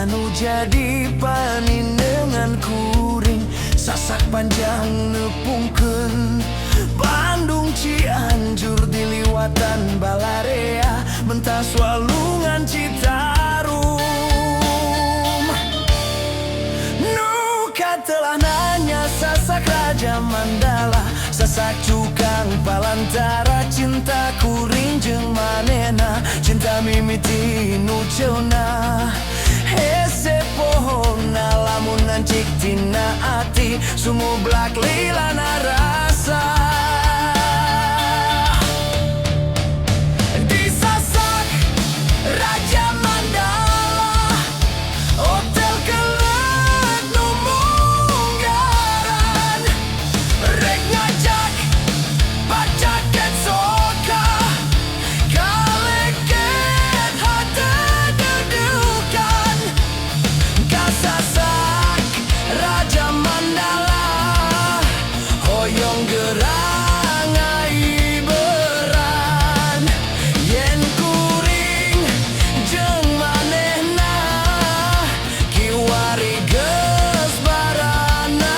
anu jadi paninengan kuring sasak panjang nepungkeun Bandung Cianjur diliwatan Balarea mentas Walungan Citarum nu katelah nanya sasak Raja Mandala sasak Cukang Palantara cinta kuring jeung manehna cinta mimiti nu ceuna hese pohona lamunan cik tina ati sumublak lilana rasa di sasak Raja Mandala hotel kelet nu munggaran rek ngajak pacaket soka kaleket hate dudukan kasasak Raja Mandala hoyong gerang aiberan yen kuring jeung manehna kiwari geus baranaan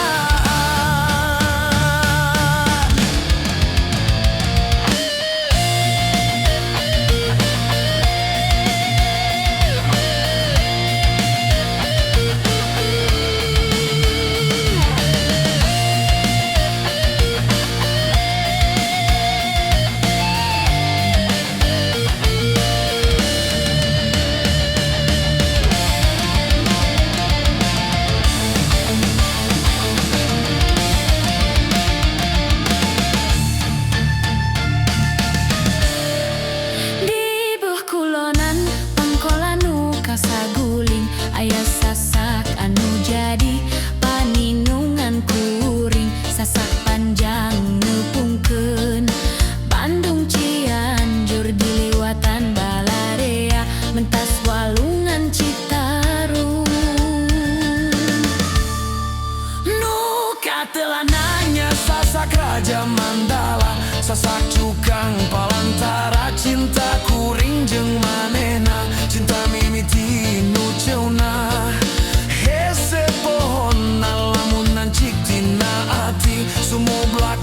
Di beuh kulonan pangkolan nu kasaguling aya sasak anu jadi paninungan kuring sasak panjang nepungkeun Bandung Cianjur diliwatan Balarea mentas Walungan Citarum nu katelah nanya sasak Raja Mandala sasak Cukang Palantara cinta kuring jeung manehna cinta mimiti nu ceuna hese pohonna lamunan cik tina ati sumublak